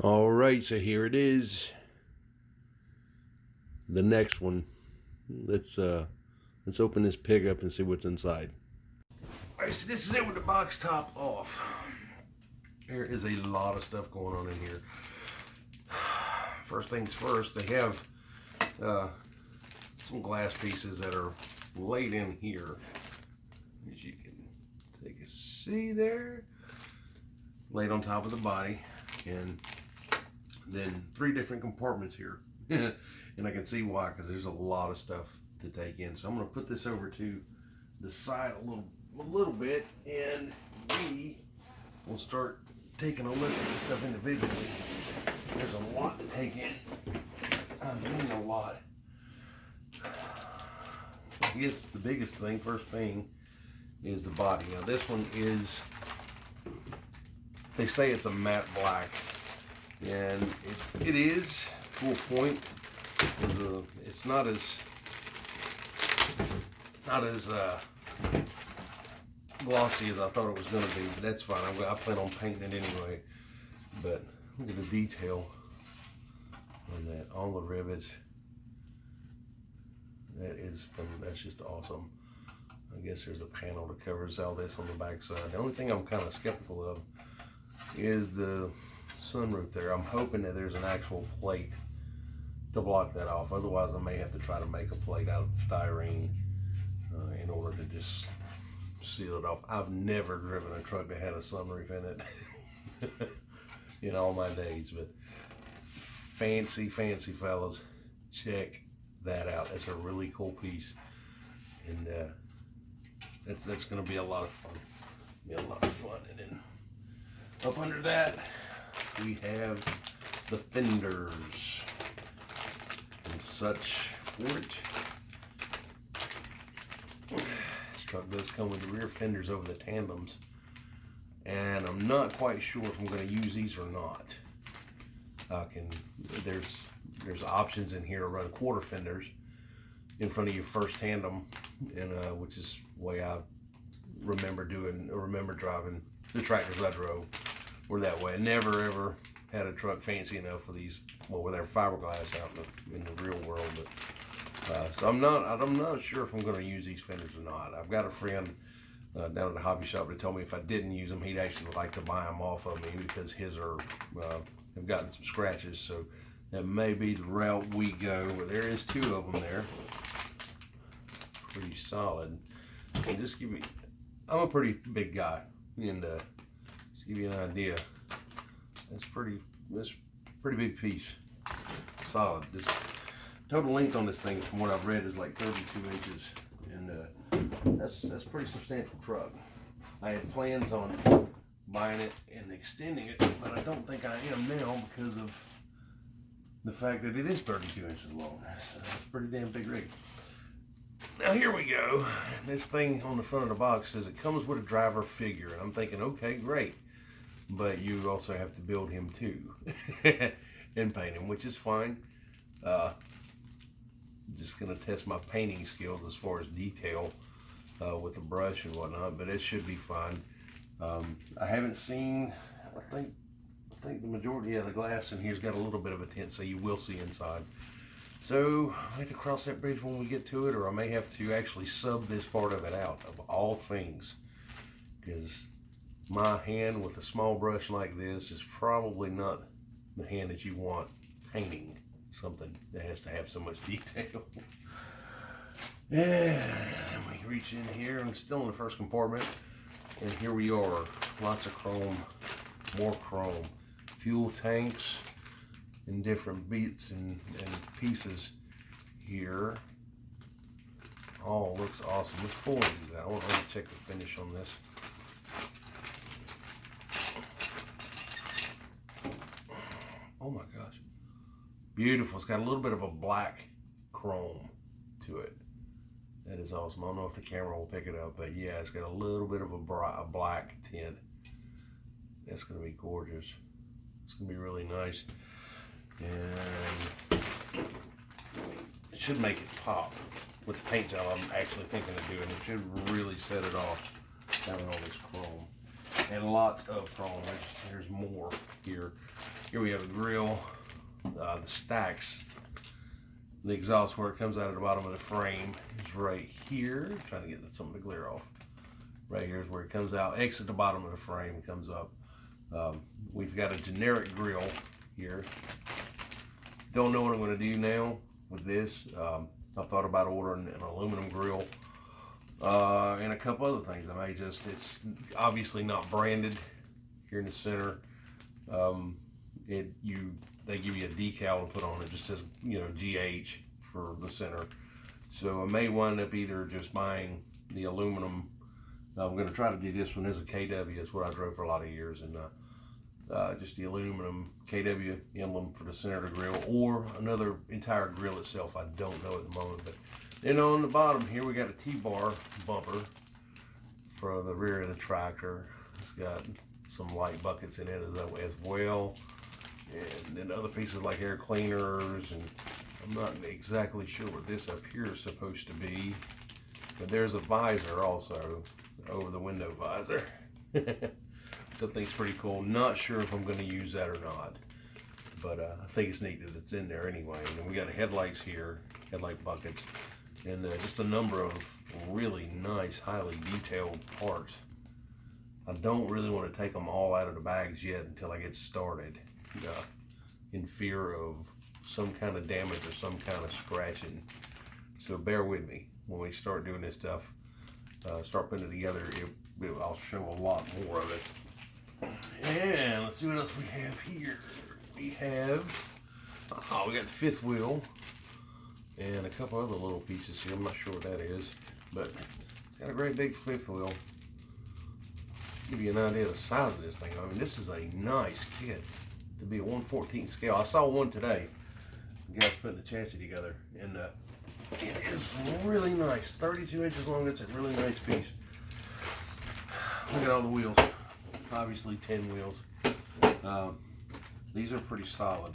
All right, so here it is. The next one. Let's open this pig up and see what's inside. All right, so this is it with the box top off. There is a lot of stuff going on in here. First things first, they have some glass pieces that are laid in here. As you can take a see there, laid on top of the body, and then 3 different compartments here. And I can see why, because there's a lot of stuff to take in. So I'm going to put this over to the side a little bit, and we will start taking a look at this stuff individually. There's a lot to take in. I mean, a lot. I guess the biggest thing, first thing, is the body. Now this one is, they say it's a matte black, and it is full point. It's not as glossy as I thought it was going to be, but that's fine. I plan on painting it anyway. But look at the detail on that, all the rivets. That's just awesome. I guess there's a panel that covers all this on the back side. The only thing I'm kind of skeptical of is the sunroof there. I'm hoping that there's an actual plate to block that off. Otherwise, I may have to try to make a plate out of styrene in order to just seal it off. I've never driven a truck that had a sunroof in it in all my days, but fancy fellas, check that out. That's a really cool piece, and that's going to be a lot of fun. And then up under that, we have the fenders and such for it. This truck does come with the rear fenders over the tandems, and I'm not quite sure if I'm going to use these or not. There's options in here to run quarter fenders in front of your first tandem, and which is the way I remember driving the tractors I drove were that way. I never ever had a truck fancy enough for these, well, with their fiberglass out in the real world. But so I'm not sure if I'm going to use these fenders or not. I've got a friend down at the hobby shop that told me if I didn't use them, he'd actually like to buy them off of me because his have gotten some scratches. So that may be the route we go. But there is 2 of them there, pretty solid. And just give you, I'm a pretty big guy, and just give you an idea. That's pretty big piece, solid. This total length on this thing, from what I've read, is like 32 inches, and that's a pretty substantial truck. I had plans on buying it and extending it, but I don't think I am now because of the fact that it is 32 inches long. So that's a pretty damn big rig. Now here we go. This thing on the front of the box says it comes with a driver figure, and I'm thinking, okay, great, but you also have to build him too and paint him, which is fine. Just gonna test my painting skills as far as detail with the brush and whatnot, but it should be fine. I haven't seen, I think the majority of the glass in here's got a little bit of a tint, so you will see inside. So I have to cross that bridge when we get to it, or I may have to actually sub this part of it out, of all things, because my hand with a small brush like this is probably not the hand that you want painting something that has to have so much detail. And we reach in here, I'm still in the first compartment, and here we are. Lots of chrome, more chrome, fuel tanks in different bits and pieces here. Oh, looks awesome. Let's pull these out. I want to check the finish on this. Oh my gosh, beautiful. It's got a little bit of a black chrome to it. That is awesome. I don't know if the camera will pick it up, but yeah, it's got a little bit of a black tint. That's going to be gorgeous. It's going to be really nice. And it should make it pop with the paint job I'm actually thinking of doing. It should really set it off, having all this chrome. And lots of chrome. There's more here. Here we have the grill, the stacks. The exhaust where it comes out of the bottom of the frame is right here. Trying to get some of the glare off. Right here is where it comes out. Exit the bottom of the frame, comes up. We've got a generic grill here. Don't know what I'm going to do now with this. I thought about ordering an aluminum grill and a couple other things. I may just, it's obviously not branded here in the center. They give you a decal to put on it, just says, you know, GH for the center. So I may wind up either just buying the aluminum. I'm going to try to do this one as a KW. It's what I drove for a lot of years, and just the aluminum KW emblem for the center of the grill, or another entire grill itself. I don't know at the moment. But then on the bottom here, we got a T-bar bumper for the rear of the tractor. It's got some light buckets in it as well. And then other pieces like air cleaners, and I'm not exactly sure what this up here is supposed to be, but there's a visor also over the window visor, which I think is pretty cool. Not sure if I'm going to use that or not, but I think it's neat that it's in there anyway. And then we got headlights here, headlight buckets, and just a number of really nice, highly detailed parts. I don't really want to take them all out of the bags yet until I get started. In fear of some kind of damage or some kind of scratching. So bear with me when we start doing this stuff. Start putting it together, I'll show a lot more of it. And let's see what else we have here. We have, we got the fifth wheel and a couple other little pieces here. I'm not sure what that is, but it's got a great big fifth wheel. Give you an idea of the size of this thing. I mean, this is a nice kit to be a 1/14 scale. I saw one today. The guy's putting the chassis together, and it is really nice. 32 inches long. It's a really nice piece. Look at all the wheels. Obviously 10 wheels. These are pretty solid.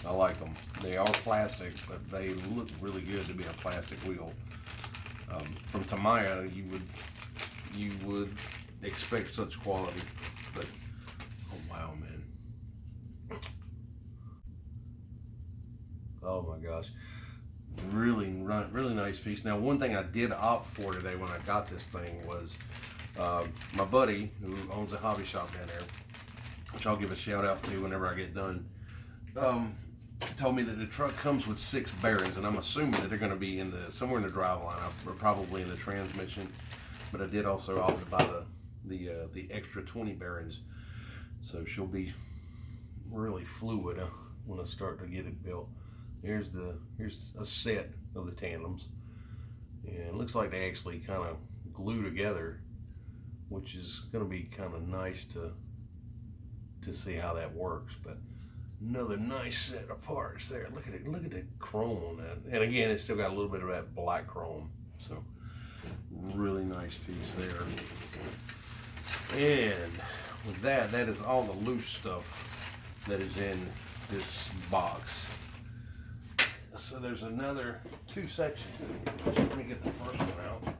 I like them. They are plastic, but they look really good to be a plastic wheel. From Tamiya, you would expect such quality, but oh wow, man. Oh my gosh, really nice piece. Now, one thing I did opt for today when I got this thing was my buddy who owns a hobby shop down there, which I'll give a shout out to whenever I get done, told me that the truck comes with 6 bearings, and I'm assuming that they're going to be somewhere in the driveline, or probably in the transmission. But I did also opt to buy the extra 20 bearings, so she'll be really fluid when I start to get it built. Here's a set of the tandems, and it looks like they actually kind of glue together, which is going to be kind of nice to see how that works. But another nice set of parts there. Look at it. Look at the chrome on that. And again, it's still got a little bit of that black chrome. So really nice piece there. And with that is all the loose stuff that is in this box. So there's another 2 sections. Let me get the first one out.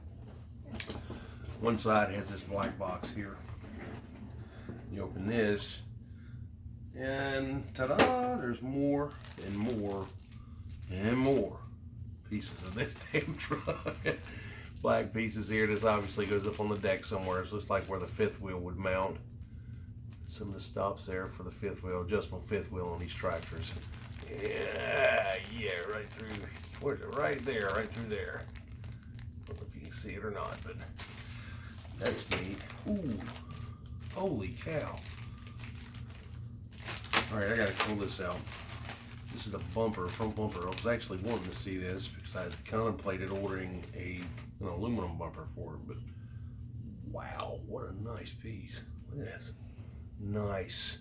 One side has this black box here. You open this, and ta-da! There's more and more and more pieces of this damn truck. Black pieces here. This obviously goes up on the deck somewhere. It looks like where the fifth wheel would mount. Some of the stops there for the fifth wheel, adjustable fifth wheel on these tractors. Yeah, right through. Where's it? Right there, right through there. I don't know if you can see it or not, but that's neat. Ooh, holy cow. All right, I gotta pull this out. This is the bumper, front bumper. I was actually wanting to see this because I contemplated ordering an aluminum bumper for it, but wow, what a nice piece. Look at this. Nice.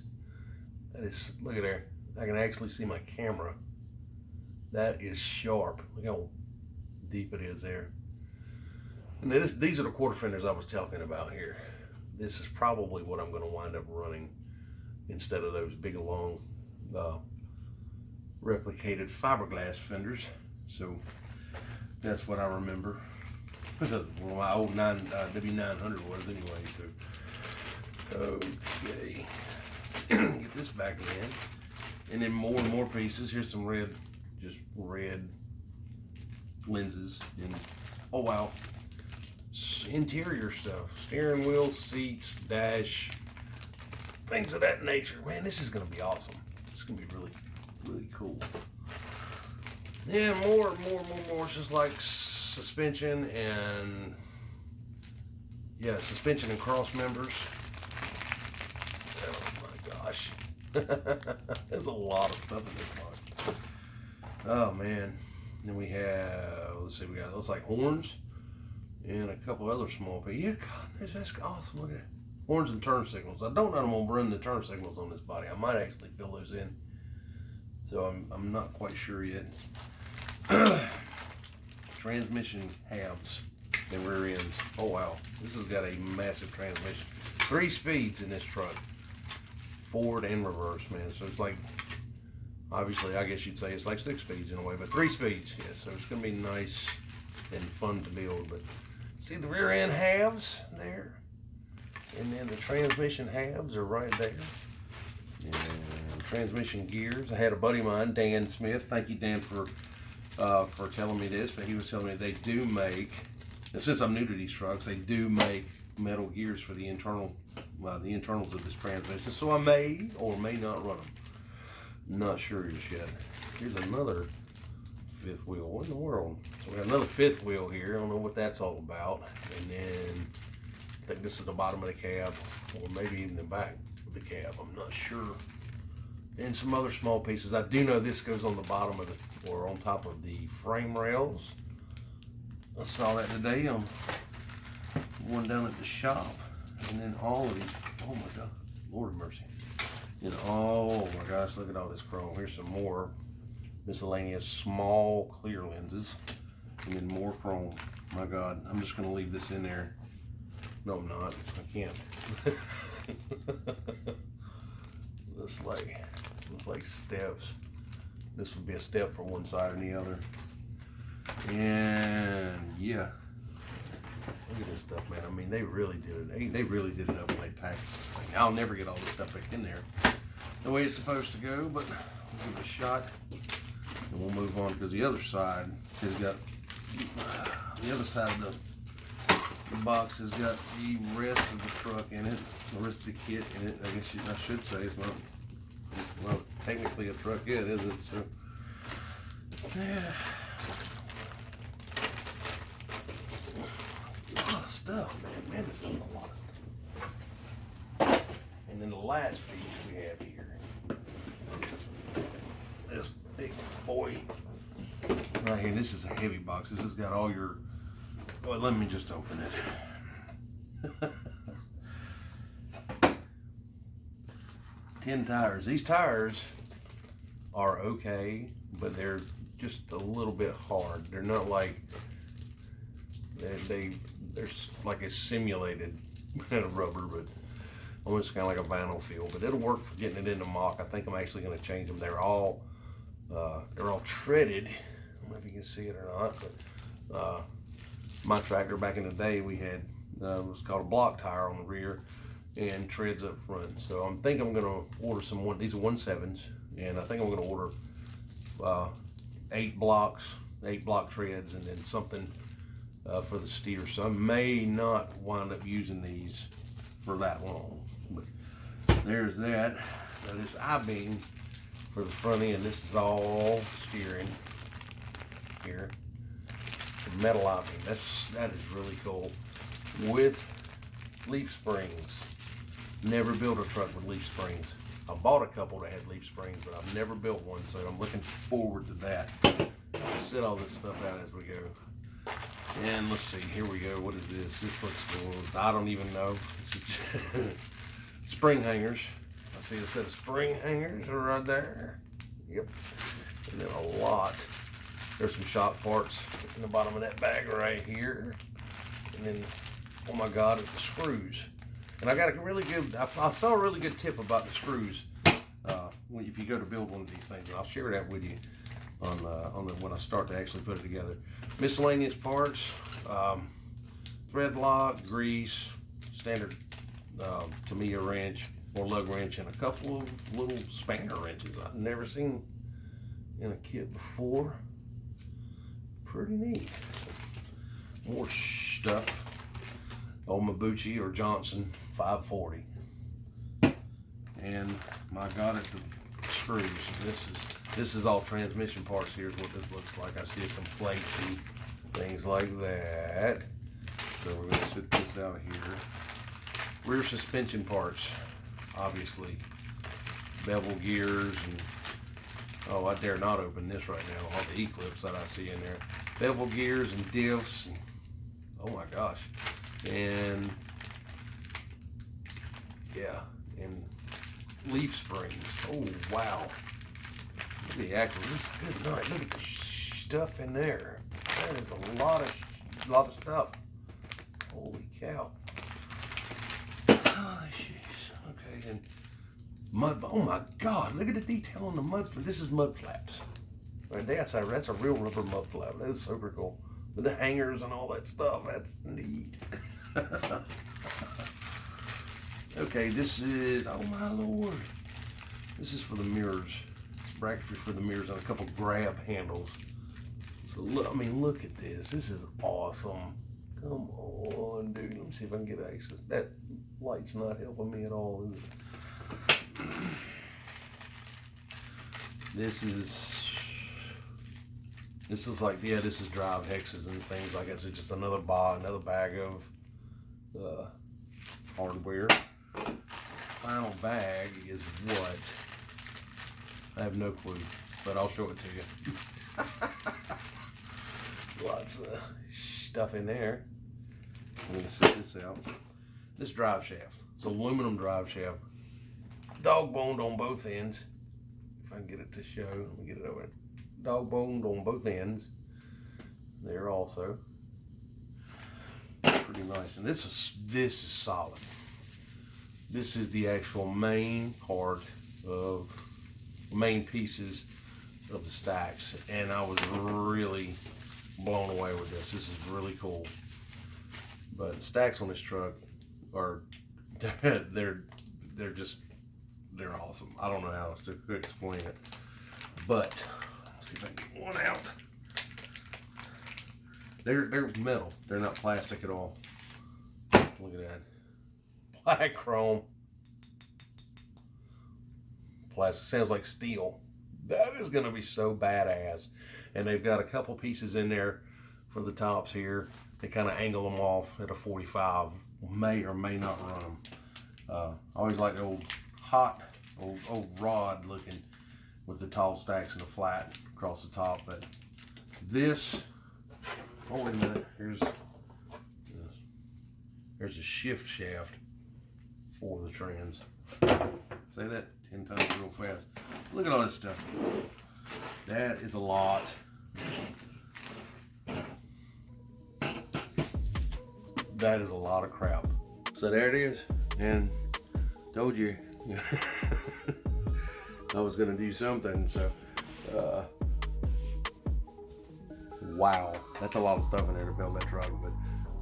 That is, look at there. I can actually see my camera. That is sharp. Look how deep it is there. And these are the quarter fenders I was talking about here. This is probably what I'm going to wind up running instead of those big long replicated fiberglass fenders. So that's what I remember. That's what my old W900 was anyway. So okay, get this back in. And then more and more pieces. Here's some red, just red lenses. And oh wow, interior stuff, steering wheel, seats, dash, things of that nature. Man, this is gonna be awesome. It's gonna be really, really cool. Yeah, more. It's just like suspension and suspension and cross members. Oh my gosh. There's a lot of stuff in this box. Oh man. Then we have, let's see, we got, looks like horns and a couple other small pieces. Yeah, God, that's awesome. Look at it. Horns and turn signals. I don't know if I'm gonna run the turn signals on this body. I might actually fill those in. So I'm not quite sure yet. Transmission halves and rear ends. Oh wow, this has got a massive transmission. 3 speeds in this truck, forward and reverse, man. So it's like, obviously, I guess you'd say it's like 6 speeds in a way, but 3 speeds, yes. So it's gonna be nice and fun to build. But see the rear end halves there, and then the transmission halves are right there. And transmission gears. I had a buddy of mine, Dan Smith. Thank you, Dan, for telling me this. But he was telling me they do make, and since I'm new to these trucks, they do make metal gears for the internals of this transmission. So I may or may not run them. Not sure just yet. Here's another 5th wheel. What in the world? So we have another 5th wheel here. I don't know what that's all about. And then I think this is the bottom of the cab, or maybe even the back of the cab. I'm not sure. And some other small pieces. I do know this goes on the bottom of the, or on top of the frame rails. I saw that today on one down at the shop. And then all of these, oh my God, Lord of mercy. And oh my gosh, look at all this chrome. Here's some more miscellaneous small clear lenses. And then more chrome. My God, I'm just gonna leave this in there. No, I'm not, I can't. Looks like steps. This would be a step for one side and the other. And yeah, look at this stuff, man. I mean, they really did it. They really did it up when they packaged this thing. I'll never get all this stuff back in there the way it's supposed to go, but we'll give it a shot and we'll move on, because the other side has got, the other side of the box has got the rest of the truck in it, the rest of the kit in it. I guess I should say it's not, well, technically a truck yet, is it? So, yeah. A lot of stuff, man. Man, this is a lot of stuff. And then the last piece we have here is this big boy right here. This is a heavy box. This has got all your, well, let me just open it. 10 tires. These tires are okay, but they're just a little bit hard. They're not like, they're like a simulated rubber, but almost kind of like a vinyl feel. But it'll work for getting it into mock. I think I'm actually going to change them. They're all treaded. I don't know if you can see it or not, but my tractor back in the day, we had was called a block tire on the rear and treads up front. So I'm going to order some these are 1.7s, and I think I'm going to order 8 block treads, and then something for the steer. So I may not wind up using these for that long. But there's that. Now this I-beam for the front end. This is all steering here. The metal I-beam. That is really cool. With leaf springs. Never built a truck with leaf springs. I bought a couple that had leaf springs, but I've never built one, so I'm looking forward to that. I'll set all this stuff out as we go. And let's see, here we go. What is this? This looks cool. I don't even know. This is spring hangers. I see a set of spring hangers right there. Yep. And then a lot. There's some shock parts in the bottom of that bag right here. And then, oh my God, it's the screws. And I got a really good, I saw a really good tip about the screws if you go to build one of these things. And I'll share that with you when I start to actually put it together. Miscellaneous parts, thread lock, grease, standard Tamiya wrench, or lug wrench and a couple of little spanner wrenches I've never seen in a kit before. Pretty neat. More stuff. Old Mabuchi or Johnson 540. And my God, at the screws. This is all transmission parts. Here's what this looks like. I see some plates and things like that. So we're going to sit this out here. Rear suspension parts, obviously. Bevel gears and oh, I dare not open this right now. All the Eclipse that I see in there. Bevel gears and diffs. And, oh my gosh. And yeah, and leaf springs. Oh wow. Look at the actual. This is good night. Look at the stuff in there. That is a lot of stuff. Holy cow. Oh, jeez. Okay, and mud. Oh my God! Look at the detail on the mud. This is mud flaps. Right, that's a real rubber mud flap. That is super cool. With the hangers and all that stuff. That's neat. Okay, this is, oh my Lord. This is for the mirrors. It's bracketry for the mirrors and a couple grab handles. So look, I mean, look at this. This is awesome. Come on, dude. Let me see if I can get access. That light's not helping me at all, is it? This is like, yeah, this is drive hexes and things like that. So just another bag of hardware. Final bag is what? I have no clue, but I'll show it to you. Lots of stuff in there. I'm gonna set this out. This drive shaft. It's aluminum drive shaft. Dog boned on both ends. If I can get it to show, let me get it over. Dog boned on both ends. There also. Pretty nice. And this is solid. This is the actual main pieces of the stacks, and I was really blown away with this. This is really cool. But the stacks on this truck are they're awesome. I don't know how else to explain it, but let's see if I can get one out. They're metal. They're not plastic at all. Look at that. Black chrome. Plastic. Sounds like steel. That is going to be so badass. And they've got a couple pieces in there for the tops here. They kind of angle them off at a 45. May or may not run them. I always like the old rod looking with the tall stacks and the flat across the top. But this, oh wait a minute, here's a shift shaft for the trans. Say that 10 times real fast. Look at all this stuff. That is a lot. That is a lot of crap. So there it is. And told you I was gonna do something. So wow, that's a lot of stuff in there to build that truck. But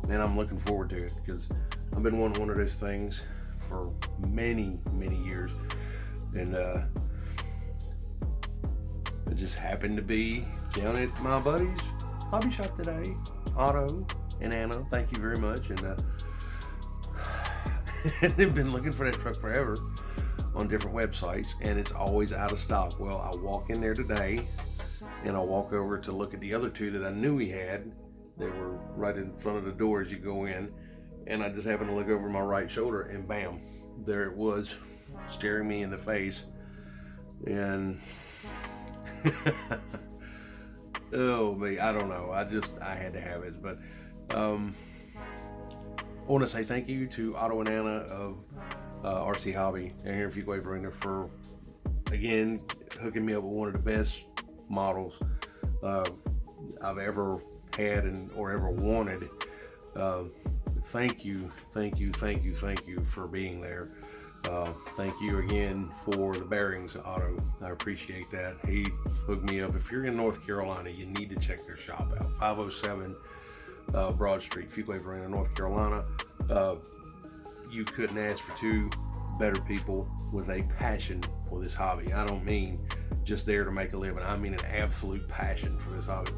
man, I'm looking forward to it because I've been wanting one of those things for many years, and it just happened to be down at my buddy's hobby shop today. Otto and Anna, thank you very much. And they've been looking for that truck forever on different websites, and it's always out of stock. Well, I walk in there today, and I walk over to look at the other two that I knew he had. They were right in front of the door as you go in, and I just happened to look over my right shoulder, and bam, there it was, staring me in the face. And oh me, I don't know. I had to have it. But I want to say thank you to Otto and Anna of RC Hobby and here in Fuquay Varina for again hooking me up with one of the best models I've ever had or ever wanted. Thank you for being there. Thank you again for the bearings, Otto. I appreciate that. He hooked me up. If you're in North Carolina, you need to check their shop out. 507 Broad Street, Fuquay Varina, North Carolina. You couldn't ask for two better people with a passion for this hobby. I don't mean just there to make a living. I mean an absolute passion for this hobby.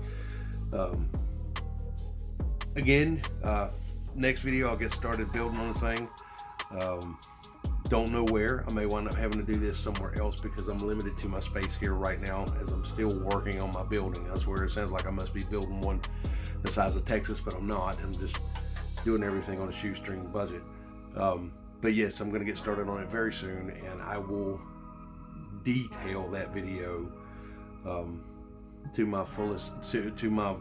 Again, next video I'll get started building on the thing. Don't know where. I may wind up having to do this somewhere else because I'm limited to my space here right now as I'm still working on my building. I swear it sounds like I must be building one the size of Texas, but I'm not. I'm just doing everything on a shoestring budget. But yes, I'm going to get started on it very soon, and I will detail that video to my fullest, to my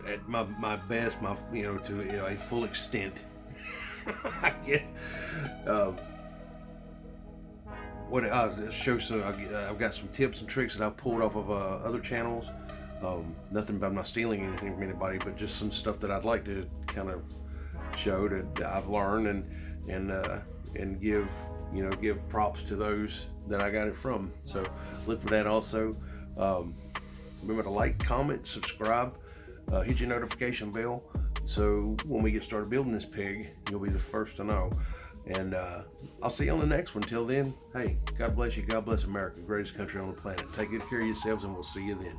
at my best, to a full extent. I guess. What I'll show some. I've got some tips and tricks that I've pulled off of other channels. Nothing, I'm not stealing anything from anybody, but just some stuff that I'd like to kind of show that I've learned and give give props to those that I got it from. So look for that also. Remember to like, comment, subscribe, hit your notification bell, so when we get started building this pig, you'll be the first to know. And I'll see you on the next one. Till then, hey, God bless you. God bless America, greatest country on the planet. Take good care of yourselves, and we'll see you then.